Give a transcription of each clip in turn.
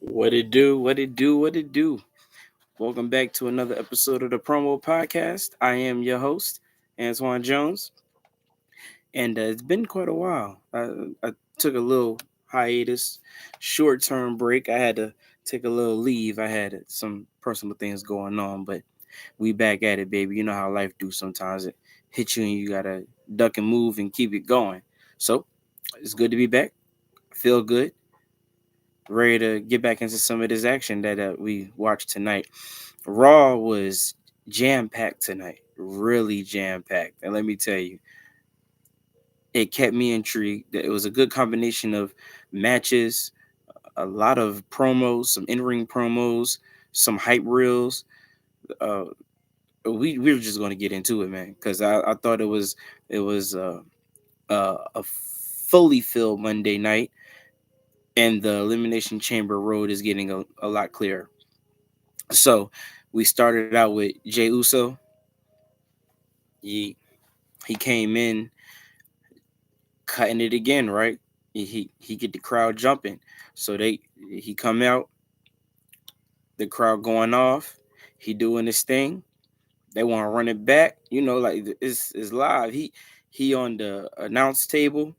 What it do? What it do? What it do? Welcome back to another episode of the Promo Podcast. I am your host, Antoine Jones, and it's been quite a while. I took a little hiatus, short term break. I had to take a little leave. I had some personal things going on, but we back at it, baby. You know how life do sometimes. It hits you and you gotta duck and move and keep it going. So it's good to be back. Feel good. Ready to get back into some of this action that we watched tonight. Raw was jam packed tonight, really jam packed. And let me tell you, it kept me intrigued. It was a good combination of matches, a lot of promos, some in ring promos, some hype reels. Uh, we were just going to get into it, man, because I thought it was a fully filled Monday night, and the Elimination Chamber road is getting a lot clearer. So we started out with Jey Uso. He came in cutting it again, right? He get the crowd jumping. So he come out, the crowd going off. He doing his thing. They want to run it back. Like it's live. He on the announce table,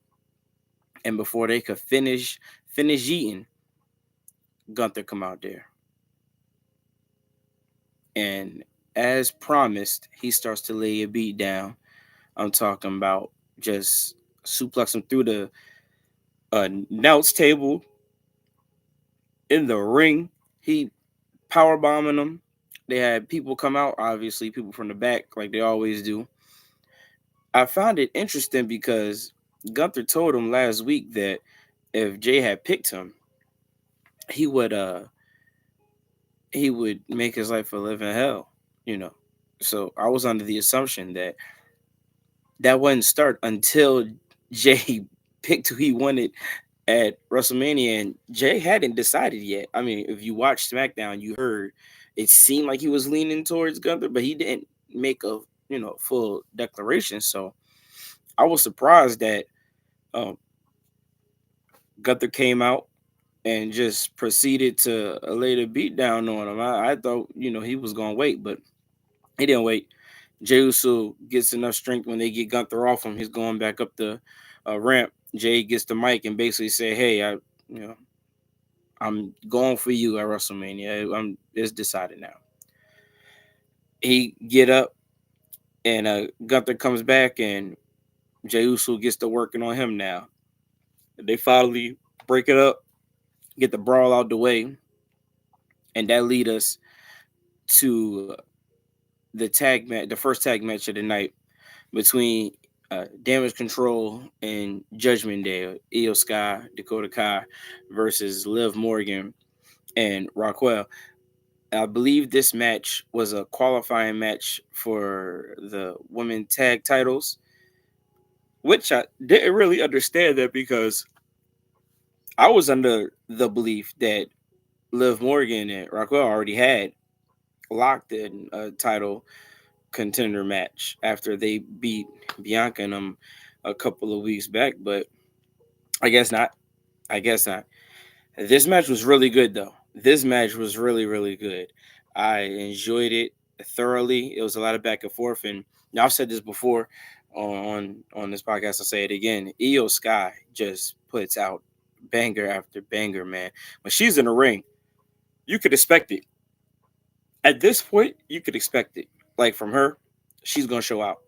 and before they could finish eating, Gunther come out there, and as promised, he starts to lay a beat down. I'm talking about just suplex him through the announce table in the ring. He power bombing them. They had people come out, obviously, people from the back, like they always do. I found it interesting because Gunther told him last week that if Jay had picked him, he would he would make his life a living hell, you know. So I was under the assumption that wouldn't start until Jay picked who he wanted at WrestleMania, and Jay hadn't decided yet. I mean, if you watched SmackDown, you heard it seemed like he was leaning towards Gunther, but he didn't make a full declaration. So I was surprised that um, Gunther came out and just proceeded to lay the beat down on him. I thought he was gonna wait, but he didn't wait. Jey Uso gets enough strength when they get Gunther off him. He's going back up the ramp. Jay gets the mic and basically say, "Hey, you know, I'm going for you at WrestleMania. It's decided now." He get up and Gunther comes back and Jey Uso gets to working on him now. They finally break it up, get the brawl out the way, and that lead us to the first tag match of the night between Damage Control and Judgment Day. Io Sky, Dakota Kai versus Liv Morgan and Raquel. I believe this match was a qualifying match for the women tag titles, which I didn't really understand that because I was under the belief that Liv Morgan and Raquel already had locked in a title contender match after they beat Bianca and them a couple of weeks back, but I guess not. I guess not. This match was really good, though. This match was really, really good. I enjoyed it thoroughly. It was a lot of back and forth, and I've said this before on this podcast. I'll say it again. Io Sky just puts out banger after banger, man. When she's in the ring, you could expect it. At this point, you could expect it. Like from her, she's gonna show out.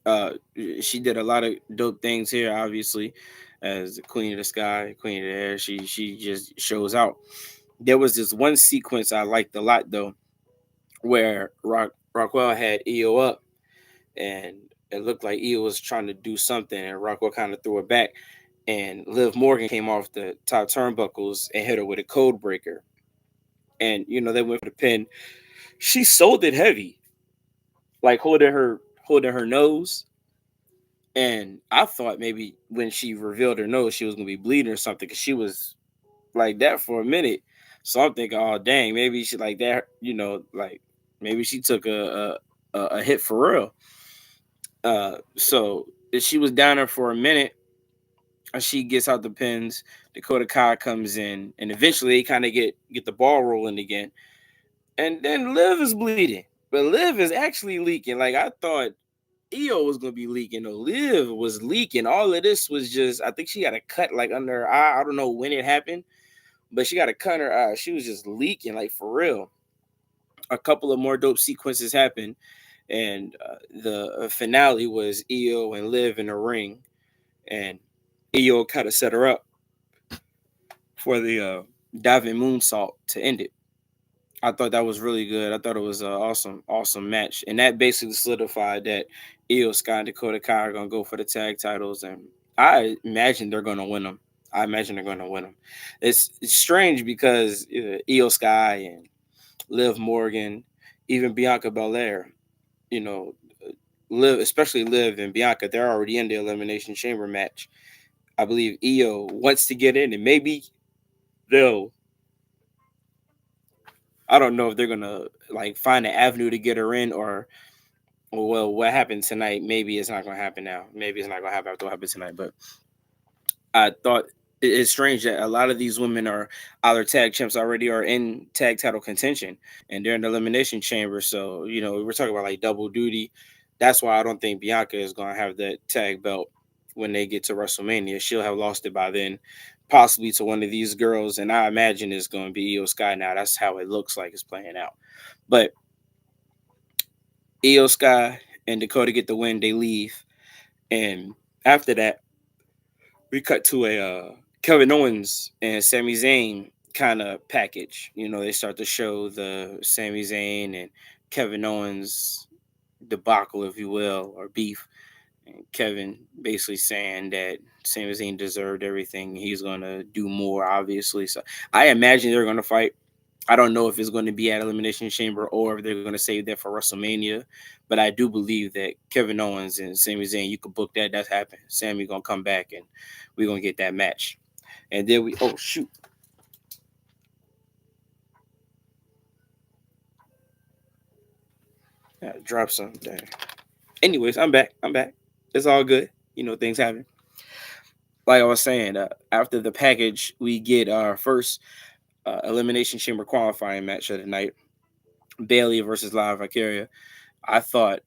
Uh, she did a lot of dope things here, obviously, as the Queen of the Sky, Queen of the Air. She just shows out. There was this one sequence I liked a lot though, where Rockwell had EO up, and it looked like EO was trying to do something, and Rockwell kind of threw it back, and Liv Morgan came off the top turnbuckles and hit her with a code breaker, and they went for the pin. She sold it heavy, like holding her nose. And I thought maybe when she revealed her nose, she was gonna be bleeding or something, because she was like that for a minute. So I'm thinking, oh dang, maybe she like that, like maybe she took a hit for real. So she was down there for a minute. She gets out the pins. Dakota Kai comes in, and eventually they kind of get the ball rolling again. And then Liv is bleeding, but Liv is actually leaking. Like I thought Io was gonna be leaking. No, Liv was leaking. All of this was just. I think she got a cut like under her eye. I don't know when it happened, but she got a cut in her eye. She was just leaking like for real. A couple of more dope sequences happened, and the finale was Io and Liv in the ring, and Io kind of set her up for the diving moonsault to end it. I thought that was really good. I thought it was an awesome match, and that basically solidified that Io Sky and Dakota Kai are gonna go for the tag titles, and I imagine they're gonna win them. I imagine they're gonna win them. It's strange because Io Sky and Liv Morgan, even Bianca Belair, you know, Liv, especially Liv and Bianca, they're already in the Elimination Chamber match. I believe Io wants to get in, and maybe they'll. I don't know if they're gonna like find an avenue to get her in, or well, what happened tonight? Maybe it's not gonna happen now. Maybe it's not gonna happen after what happened tonight. But I thought it's strange that a lot of these women are either tag champs already or in tag title contention, and they're in the elimination chamber. So we're talking about like double duty. That's why I don't think Bianca is gonna have that tag belt when they get to WrestleMania. She'll have lost it by then, possibly to one of these girls, and I imagine it's going to be Io Sky now. That's how it looks like it's playing out. But Io Sky and Dakota get the win. They leave, and after that, we cut to a Kevin Owens and Sami Zayn kind of package. They start to show the Sami Zayn and Kevin Owens debacle, if you will, or beef. And Kevin basically saying that Sami Zayn deserved everything. He's gonna do more, obviously. So I imagine they're gonna fight. I don't know if it's going to be at Elimination Chamber or if they're going to save that for WrestleMania. But I do believe that Kevin Owens and Sami Zayn, you could book that. That's happening. Sami gonna come back and we're gonna get that match. And then oh shoot, I dropped some there. Anyways, I'm back. I'm back. It's all good. Things happen. Like I was saying, after the package, we get our first Elimination Chamber qualifying match of the night: Bailey versus Live Valkyria. I thought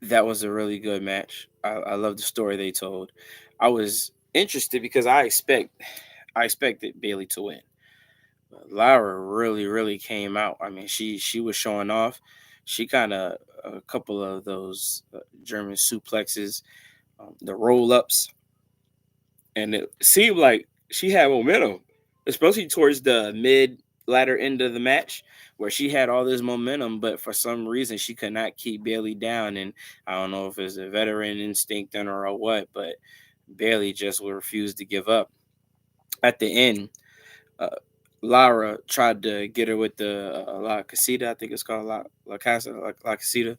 that was a really good match. I love the story they told. I was interested because I expected Bailey to win. But Lara really came out. I mean, she was showing off. She kind of a couple of those German suplexes, the roll ups, and it seemed like she had momentum, especially towards the mid latter end of the match, where she had all this momentum, but for some reason she could not keep Bailey down. And I don't know if it's a veteran instinct in her or what, but Bailey just would refuse to give up. At the end, uh, Lara tried to get her with the La Casita, I think it's called La Casa, La Casita.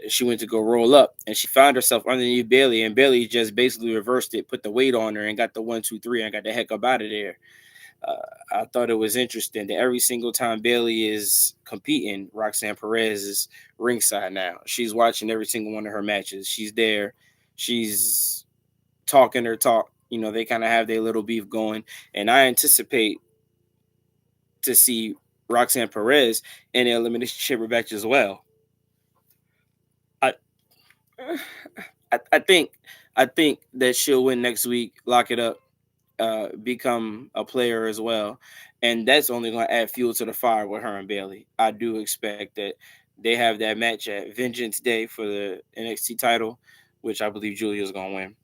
She went to go roll up, and she found herself underneath Bailey, and Bailey just basically reversed it, put the weight on her, and got the 1, 2, 3, and got the heck up out of there. Uh, I thought it was interesting that every single time Bailey is competing, Roxanne Perez is ringside now. She's watching every single one of her matches. She's there. She's talking her talk. They kind of have their little beef going, and I anticipate to see Roxanne Perez in the Elimination Chamber match as well. I, I think that she'll win next week, lock it up, become a player as well, and that's only going to add fuel to the fire with her and Bailey. I do expect that they have that match at Vengeance Day for the NXT title, which I believe Julia's going to win.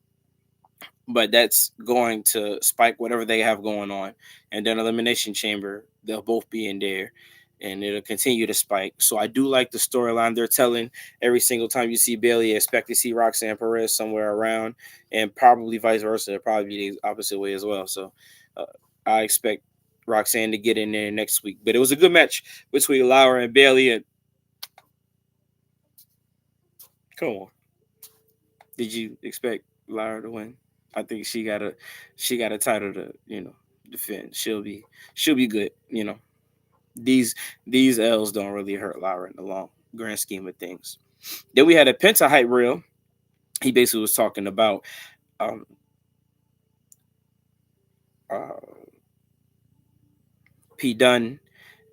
But that's going to spike whatever they have going on, and then Elimination Chamber, they'll both be in there, and it'll continue to spike. So I do like the storyline they're telling. Every single time you see Bailey, expect to see Roxanne Perez somewhere around, and probably vice versa. It'll probably be the opposite way as well. So uh, I expect Roxanne to get in there next week. But it was a good match between Laura and Bailey. And come on, did you expect Laura to win? I think she got a title to defend. She'll be good. These L's don't really hurt Lara in the long grand scheme of things. Then we had a Penta hype reel. He basically was talking about um, Pete Dunne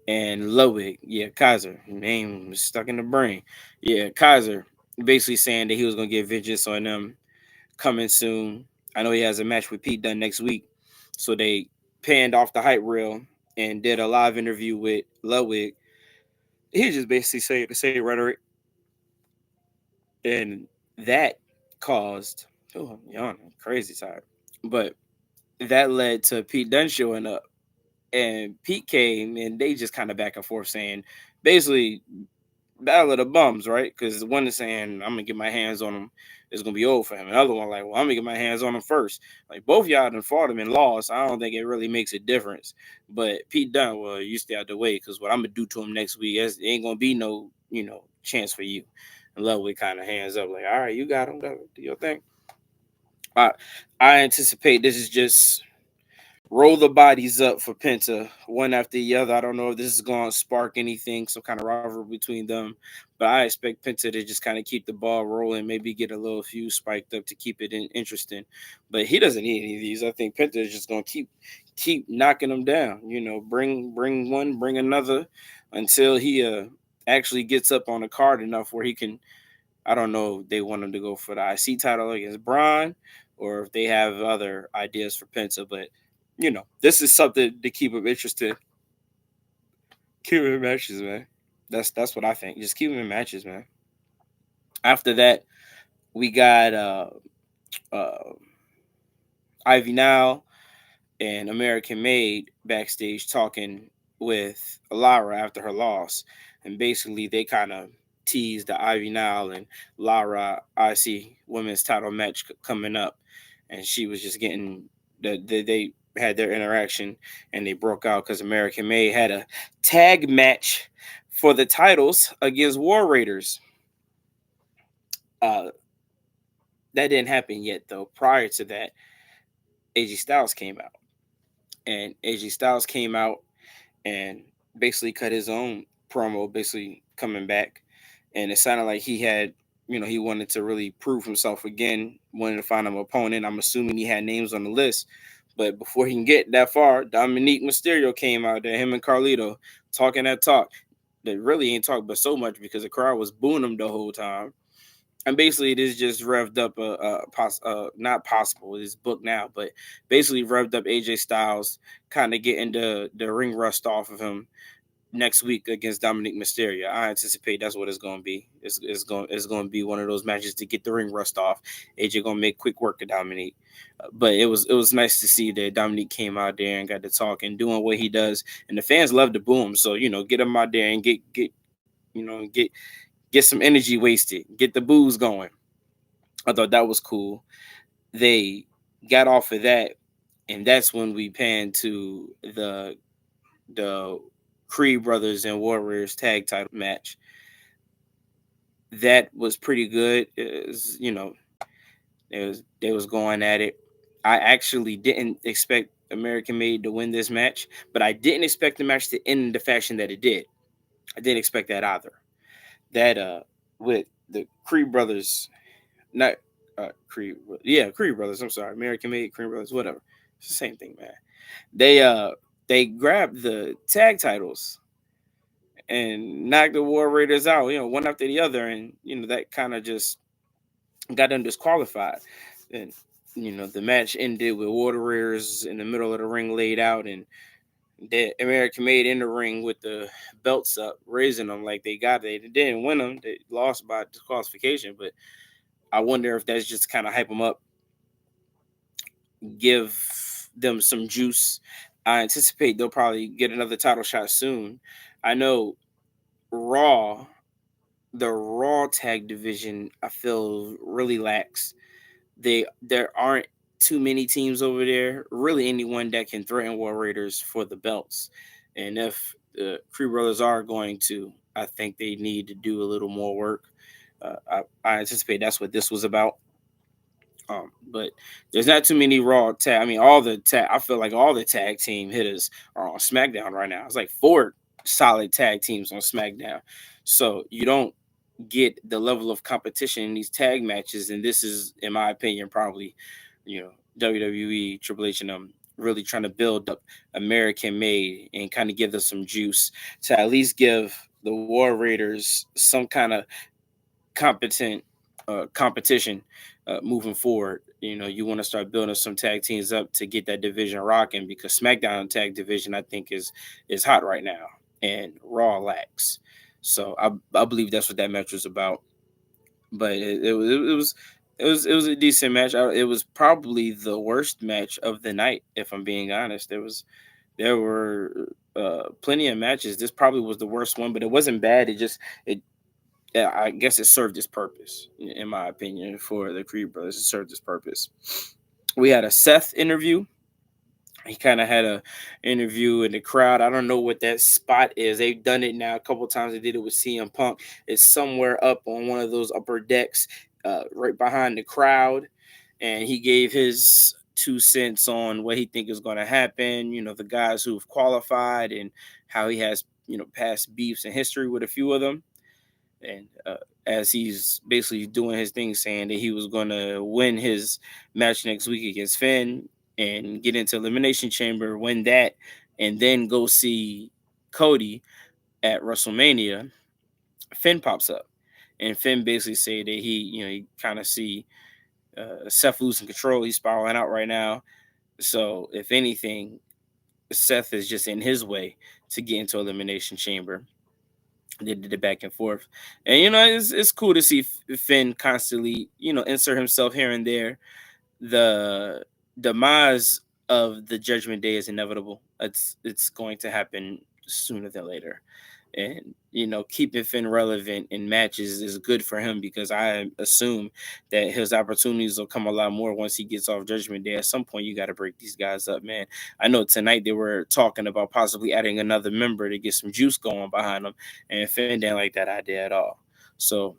and Ludwig. Yeah, Kaiser. Name was stuck in the brain. Yeah, Kaiser basically saying that he was gonna get vengeance on them coming soon. I know he has a match with Pete Dunne next week. So they panned off the hype reel and did a live interview with Ludwig. He just basically said the same rhetoric. And that caused, oh, I'm yawning, crazy tired. But that led to Pete Dunne showing up. And Pete came and they just kind of back and forth saying, basically, battle of the bums, right? Because one is saying, I'm going to get my hands on him. It's going to be over for him. Another one, like, well, I'm going to get my hands on him first. Like, both y'all done fought him and lost. I don't think it really makes a difference. But Pete Dunne, well, you stay out the way because what I'm going to do to him next week, it ain't going to be no, chance for you. And Lovely kind of hands up, like, all right, you got him. Do your thing. I, I anticipate this is just roll the bodies up for Penta one after the other. I don't know if this is going to spark anything, some kind of rivalry between them, but I expect Penta to just kind of keep the ball rolling, maybe get a little few spiked up to keep it interesting. But he doesn't need any of these. I think Penta is just going to keep knocking them down. Bring one, bring another, until he actually gets up on the card enough where he can. I don't know if they want him to go for the IC title against Braun or if they have other ideas for Penta, but this is something to keep him interested. Keep him in matches, man. That's what I think. Just keep him in matches, man. After that, we got uh Ivy Now and American Made backstage talking with Lara after her loss. And basically they kind of teased the Ivy Now and Lara IC women's title match coming up. And she was just getting they had their interaction and they broke out because American Made had a tag match for the titles against War Raiders. Uh, that didn't happen yet though. Prior to that, AJ Styles came out. And AJ Styles came out and basically cut his own promo, basically coming back. And it sounded like he had, he wanted to really prove himself again, wanted to find an opponent. I'm assuming he had names on the list. But before he can get that far, Dominique Mysterio came out there, him and Carlito, talking that talk. They really ain't talk but so much because the crowd was booing him the whole time. And basically, this just revved up not possible, it's booked now, but basically revved up AJ Styles, kind of getting the ring rust off of him next week against Dominic Mysterio. I anticipate that's what it's going to be. It's going to be one of those matches to get the ring rust off. AJ going to make quick work of Dominic. But it was nice to see that Dominic came out there and got to talk and doing what he does, and the fans love to boo him. So get him out there and get some energy wasted, get the booze going. I thought that was cool. They got off of that, and that's when we panned to the Creed Brothers and Warriors tag title match. That was pretty good. They was going at it. I actually didn't expect American Made to win this match, but I didn't expect the match to end the fashion that it did. I didn't expect that either. That with the Creed Brothers, not Creed Brothers. I'm sorry, American Made, Creed Brothers, whatever. It's the same thing, man. They grabbed the tag titles and knocked the War Raiders out, one after the other, and that kind of just got them disqualified. And the match ended with War Raiders in the middle of the ring laid out, and the American Made in the ring with the belts up, raising them like they got it. They didn't win them; they lost by disqualification. But I wonder if that's just kind of hype them up, give them some juice. I anticipate they'll probably get another title shot soon. I know Raw, the Raw tag division, I feel really lacks. There aren't too many teams over there, really anyone that can threaten War Raiders for the belts. And if the Creed Brothers are going to, I think they need to do a little more work. I anticipate that's what this was about. But there's not too many Raw tag. I mean, all the tag. I feel like all the tag team hitters are on SmackDown right now. It's like 4 solid tag teams on SmackDown. So you don't get the level of competition in these tag matches, and this is, in my opinion, probably WWE, Triple H, and really trying to build up American made and kind of give them some juice to at least give the War Raiders some kind of competent competition moving forward. You know, you want to start building some tag teams up to get that division rocking because SmackDown tag division I think is hot right now and Raw lacks. So I believe that's what that match was about. But it was a decent match. It was probably the worst match of the night, if I'm being honest. There were plenty of matches. This probably was the worst one, but it wasn't bad. It yeah, I guess it served its purpose, in my opinion, for the Creed brothers. It served its purpose. We had a Seth interview. He kind of had a interview in the crowd. I don't know what that spot is. They've done it now a couple times. They did it with CM Punk. It's somewhere up on one of those upper decks, right behind the crowd. And he gave his 2 cents on what he think is going to happen. You know, the guys who've qualified and how he has past beefs and history with a few of them. And as he's basically doing his thing, saying that he was going to win his match next week against Finn and get into Elimination Chamber, win that, and then go see Cody at WrestleMania. Finn pops up, and Finn basically say that he kind of see Seth losing control. He's spiraling out right now. So if anything, Seth is just in his way to get into Elimination Chamber. They did it back and forth, and it's cool to see Finn constantly insert himself here and there. The demise of the Judgment Day is inevitable. It's going to happen sooner than later, and keeping Finn relevant in matches is good for him because I assume that his opportunities will come a lot more once he gets off Judgment Day. At some point, you got to break these guys up, man. I know tonight they were talking about possibly adding another member to get some juice going behind them, and Finn didn't like that idea at all. So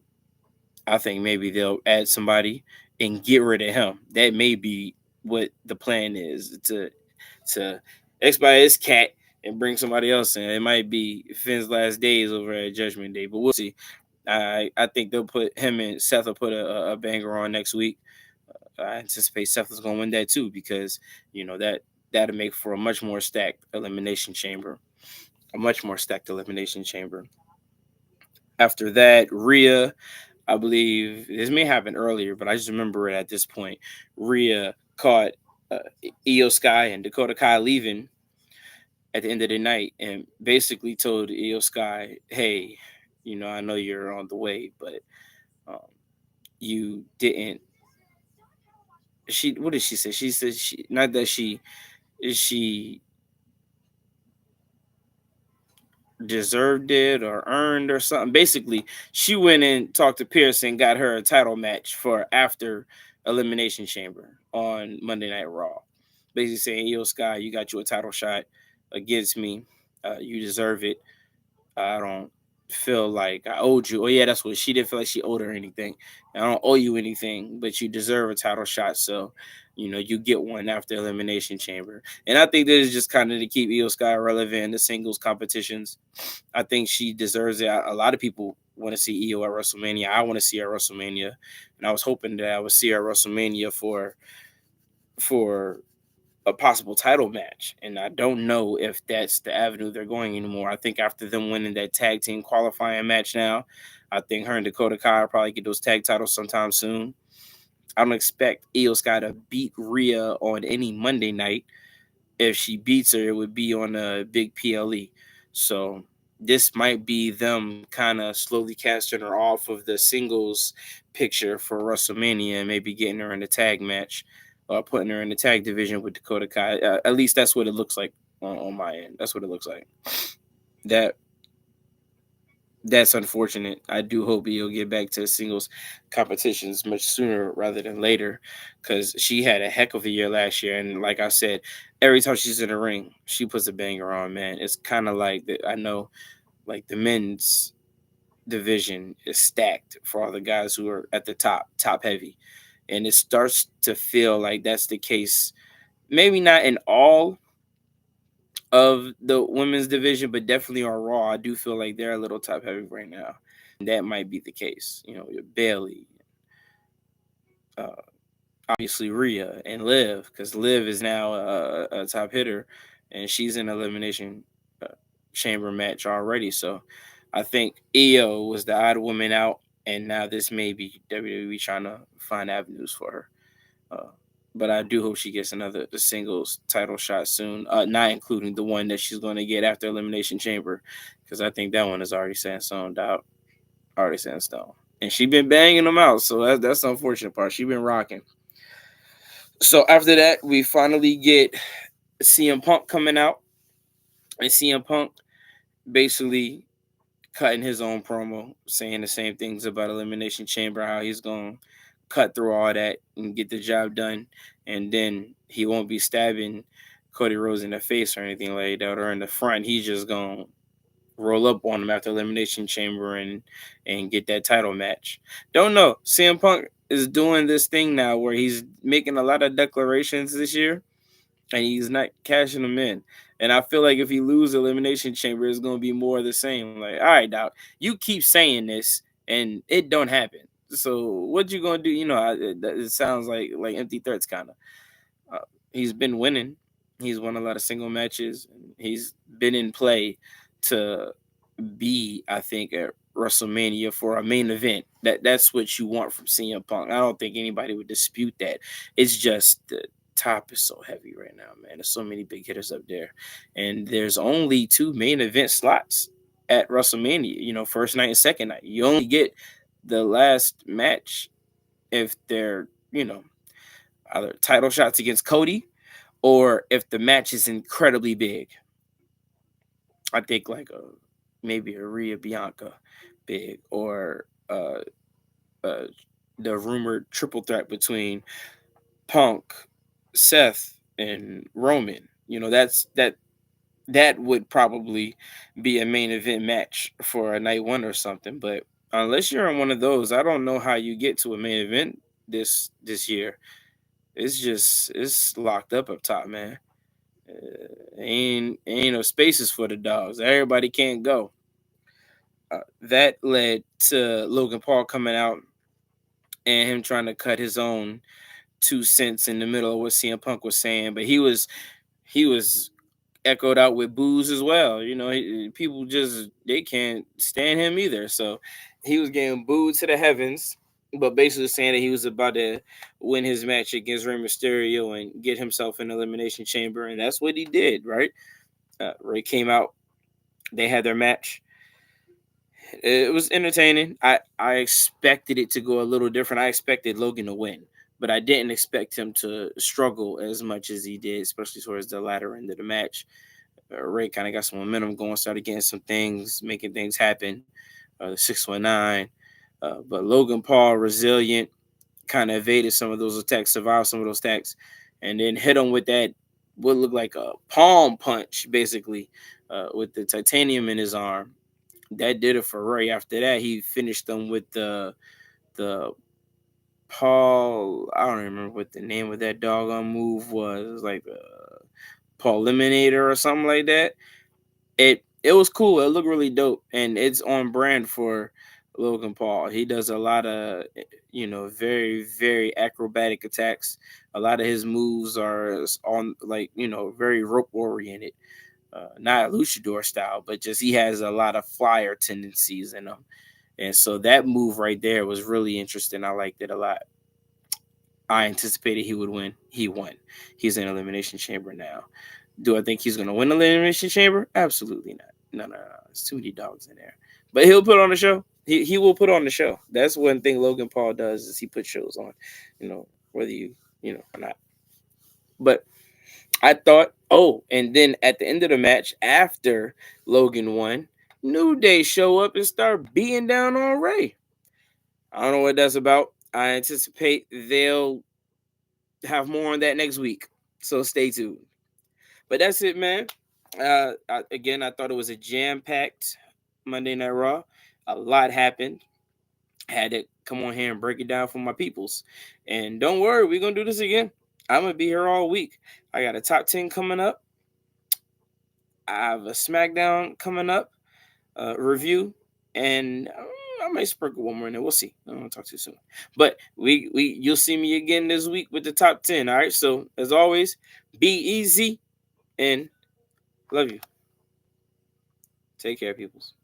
I think maybe they'll add somebody and get rid of him. That may be what the plan is to expedite his cat and bring somebody else in. It might be Finn's last days over at Judgment Day, but we'll see. I think they'll put him and Seth will put a banger on next week. I anticipate Seth is going to win that too because that'll make for a much more stacked elimination chamber. A much more stacked elimination chamber. After that, Rhea, I believe this may happen earlier, but I just remember it at this point. Rhea caught Io Sky and Dakota Kai leaving at the end of the night and basically told Io Sky, hey, I know you're on the way, but um, you didn't. What did she say? She said not that she deserved it or earned or something. Basically, she went and talked to Pierce and got her a title match for after Elimination Chamber on Monday Night Raw. Basically saying, Io Sky, you got you a title shot against me. You deserve it. I don't feel like I owed you. Oh yeah, that's what she didn't feel like she owed her anything. I don't owe you anything, but you deserve a title shot. So, you get one after Elimination Chamber. And I think this is just kind of to keep Io Sky relevant in the singles competitions. I think she deserves it. A lot of people want to see Io at WrestleMania. I want to see her at WrestleMania, and I was hoping that I would see her at WrestleMania for a possible title match. And I don't know if that's the avenue they're going anymore. I think after them winning that tag team qualifying match now, I think her and Dakota Kai will probably get those tag titles sometime soon. I don't expect Io Sky to beat Rhea on any Monday night. If she beats her, it would be on a big PLE. So this might be them kind of slowly casting her off of the singles picture for WrestleMania and maybe getting her in a tag match or putting her in the tag division with Dakota Kai. At least that's what it looks like on my end. That's what it looks like. That that's unfortunate. I do hope he'll get back to singles competitions much sooner rather than later, because she had a heck of a year last year. And like I said, every time she's in the ring, she puts a banger on. Man, it's kind of like I know, like the men's division is stacked for all the guys who are at the top heavy, and it starts to feel like that's the case. Maybe not in all of the women's division, but definitely on Raw, I do feel like they're a little top heavy right now, and that might be the case. Your Bailey, uh, obviously Rhea and Liv, because Liv is now a top hitter, and she's in elimination uh, chamber match already. So I think Io was the odd woman out, and now this may be WWE trying to find avenues for her. Uh, but I do hope she gets another the singles title shot soon, not including the one that she's going to get after Elimination Chamber, because I think that one is already set in stone. Doubt, already set in stone, and she been banging them out. So that's the unfortunate part. She been rocking. So after that, we finally get CM Punk coming out, and CM Punk basically cutting his own promo, saying the same things about Elimination Chamber, how he's going to cut through all that and get the job done, and then he won't be stabbing Cody Rhodes in the face or anything like that, or in the front. He's just going to roll up on him after Elimination Chamber and get that title match. Don't know. CM Punk is doing this thing now where he's making a lot of declarations this year and he's not cashing them in. And I feel like if he loses Elimination Chamber, it's going to be more of the same. Like, all right, Doc, you keep saying this and it don't happen. So what you going to do? It sounds like empty threats kind of. He's been winning. He's won a lot of single matches. He's been in play to be, I think, at WrestleMania for a main event. That's what you want from CM Punk. I don't think anybody would dispute that. It's just the top is so heavy right now, man. There's so many big hitters up there, and there's only two main event slots at WrestleMania. First night and second night. You only get the last match if they're either title shots against Cody or if the match is incredibly big. I think like maybe a Rhea Bianca big or uh, the rumored triple threat between Punk, Seth, and Roman. That would probably be a main event match for a night one or something. But unless you're on one of those, I don't know how you get to a main event this year. It's locked up top, man. Ain't no spaces for the dogs. Everybody can't go. That led to Logan Paul coming out and him trying to cut his own 2 cents in the middle of what CM Punk was saying, but he was echoed out with boos as well. People just they can't stand him either. So he was getting booed to the heavens, but basically saying that he was about to win his match against Rey Mysterio and get himself in the Elimination Chamber, and that's what he did. Right? Rey came out. They had their match. It was entertaining. I expected it to go a little different. I expected Logan to win, but I didn't expect him to struggle as much as he did, especially towards the latter end of the match. Ray kind of got some momentum going, started getting some things, making things happen. The 619, but Logan Paul resilient, kind of evaded some of those attacks, survived some of those attacks, and then hit him with that what looked like a palm punch, basically, with the titanium in his arm. That did it for Ray. After that, he finished them with the Paul. I don't remember what the name of that doggone move was. It was like Paul Eliminator or something like that. It was cool. It looked really dope, and it's on brand for Logan Paul. He does a lot of very very acrobatic attacks. A lot of his moves are on very rope oriented. Not luchador style, but just he has a lot of flyer tendencies in him. And so that move right there was really interesting. I liked it a lot. I anticipated he would win. He won. He's in Elimination Chamber now. Do I think he's going to win the Elimination Chamber? Absolutely not. No. There's too many dogs in there. But he'll put on the show. He will put on the show. That's one thing Logan Paul does is he puts shows on, whether or not. But I thought, and then at the end of the match, after Logan won, New Day show up and start beating down on Ray. I don't know what that's about. I anticipate they'll have more on that next week. So stay tuned. But that's it, man. I thought it was a jam-packed Monday Night Raw. A lot happened. Had to come on here and break it down for my peoples. And don't worry, we're going to do this again. I'm going to be here all week. I got a top 10 coming up. I have a SmackDown coming up review. And I'm might sprinkle one more in there. We'll see. I don't want to talk too soon. But you'll see me again this week with the top 10. All right. So as always, be easy and love you. Take care, peoples.